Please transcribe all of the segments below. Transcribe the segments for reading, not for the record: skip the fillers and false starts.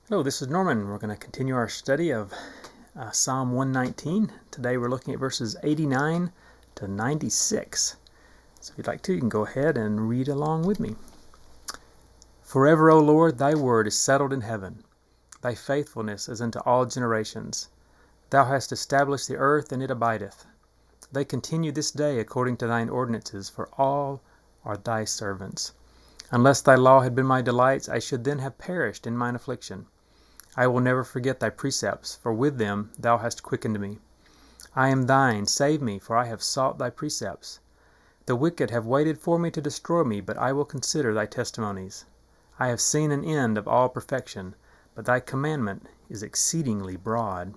Hello, this is Norman. We're going to continue our study of Psalm 119. Today we're looking at verses 89 to 96. So if you'd like to, you can go ahead and read along with me. Forever, O Lord, thy word is settled in heaven. Thy faithfulness is unto all generations. Thou hast established the earth, and it abideth. They continue this day according to thine ordinances, for all are thy servants. Unless thy law had been my delights, I should then have perished in mine affliction. I will never forget thy precepts, for with them thou hast quickened me. I am thine, save me, for I have sought thy precepts. The wicked have waited for me to destroy me, but I will consider thy testimonies. I have seen an end of all perfection, but thy commandment is exceedingly broad.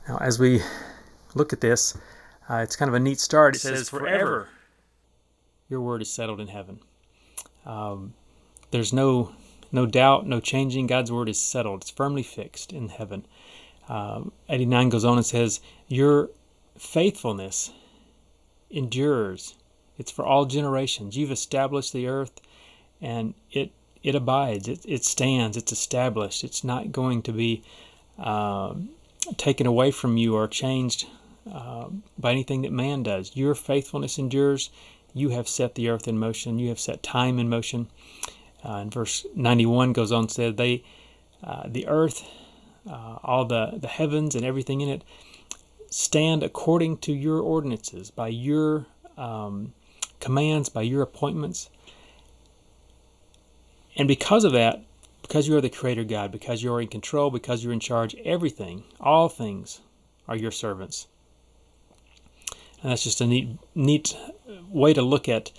Now, as we look at this, it's kind of a neat start. It says, forever, your word is settled in heaven. There's no doubt, no changing. God's word is settled. It's firmly fixed in heaven. 89 goes on and says, your faithfulness endures. It's for all generations. You've established the earth, and it abides. It stands. It's established. It's not going to be taken away from you or changed by anything that man does. Your faithfulness endures. You have set the earth in motion. You have set time in motion. And verse 91 goes on and says, the earth, all the heavens and everything in it, stand according to your ordinances, by your commands, by your appointments. And because of that, because you are the Creator God, because you are in control, because you're in charge, everything, all things are your servants. And that's just a neat way to look at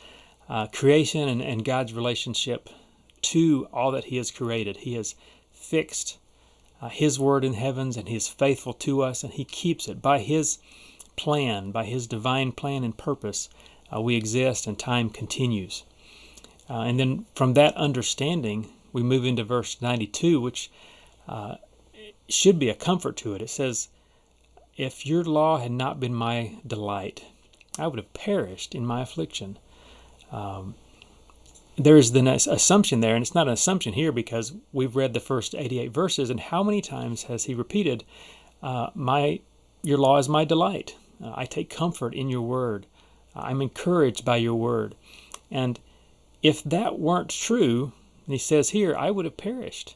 creation and God's relationship to all that He has created. He has fixed His word in heavens, and He is faithful to us, and He keeps it. By His plan, by His divine plan and purpose, we exist, and time continues. And then from that understanding, we move into verse 92, which should be a comfort to it. It says, if your law had not been my delight, I would have perished in my affliction. There is the assumption there, and it's not an assumption here because we've read the first 88 verses, and how many times has he repeated, your law is my delight. I take comfort in your word. I'm encouraged by your word. And if that weren't true, and he says here, I would have perished.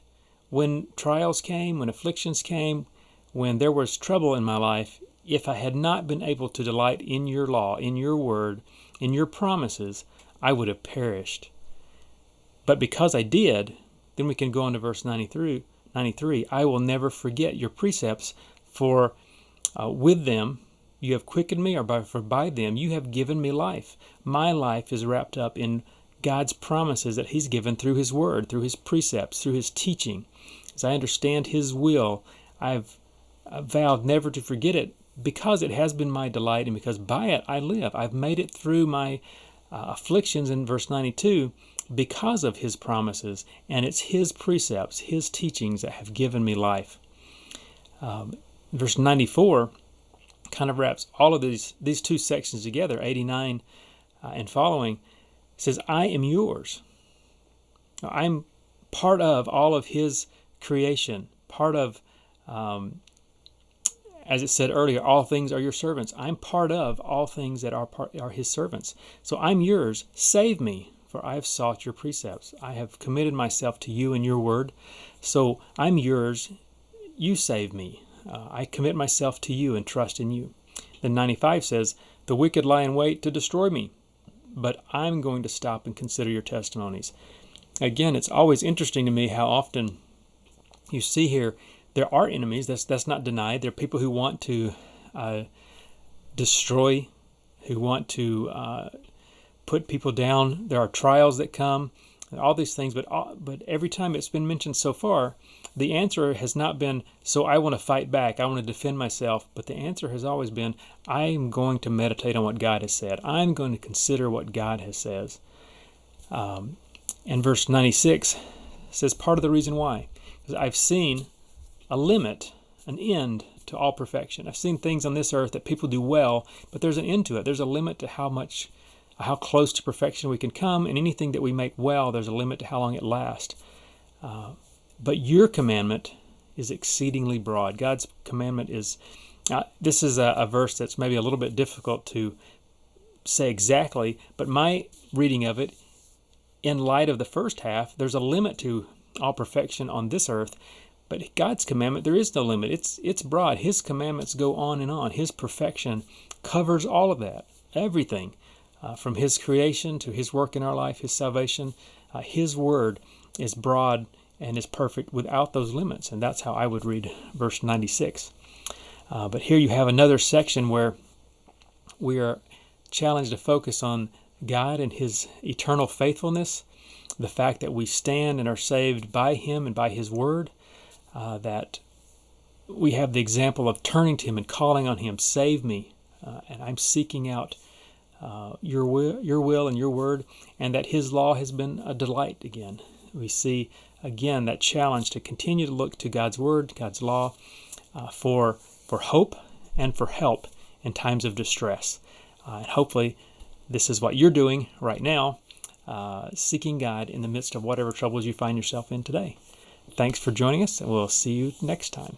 When trials came, when afflictions came, when there was trouble in my life, if I had not been able to delight in your law, in your word, in your promises, I would have perished. But because I did, then we can go on to verse 93. I will never forget your precepts, for with them you have quickened me, or by them you have given me life. My life is wrapped up in God's promises that He's given through His word, through His precepts, through His teaching. As I understand His will, I've vowed never to forget it because it has been my delight, and because by it I live. I've made it through my afflictions in verse 92 because of His promises, and it's His precepts, His teachings that have given me life. Verse 94 kind of wraps all of these two sections together, 89 and following. It says, I am yours. I'm part of all of His creation, part of, as it said earlier, all things are your servants. I'm part of all things that are His servants. So I'm yours. Save me, for I have sought your precepts. I have committed myself to you and your word. So I'm yours. You save me. I commit myself to you and trust in you. Then 95 says, the wicked lie in wait to destroy me, but I'm going to stop and consider your testimonies. Again, it's always interesting to me how often you see here there are enemies. That's not denied. There are people who want to destroy, who want to put people down. There are trials that come, all these things. But every time it's been mentioned so far, the answer has not been, so I want to fight back, I want to defend myself. But the answer has always been, I'm going to meditate on what God has said. I'm going to consider what God has said. And verse 96 says part of the reason why is I've seen a limit, an end to all perfection. I've seen things on this earth that people do well, but there's an end to it. There's a limit to how close to perfection we can come, and anything that we make well, there's a limit to how long it lasts. But your commandment is exceedingly broad. God's commandment is, this is a verse that's maybe a little bit difficult to say exactly, but my reading of it, in light of the first half, there's a limit to all perfection on this earth. But God's commandment, there is no limit. It's broad. His commandments go on and on. His perfection covers all of that, everything, from His creation to His work in our life, His salvation. His word is broad and is perfect without those limits. And that's how I would read verse 96. But here you have another section where we are challenged to focus on God and His eternal faithfulness, the fact that we stand and are saved by Him and by His word, that we have the example of turning to Him and calling on Him, save me, and I'm seeking out your will and your word, and that His law has been a delight again. We see again that challenge to continue to look to God's word, God's law, for hope and for help in times of distress. And hopefully this is what you're doing right now, seeking God in the midst of whatever troubles you find yourself in today. Thanks for joining us, and we'll see you next time.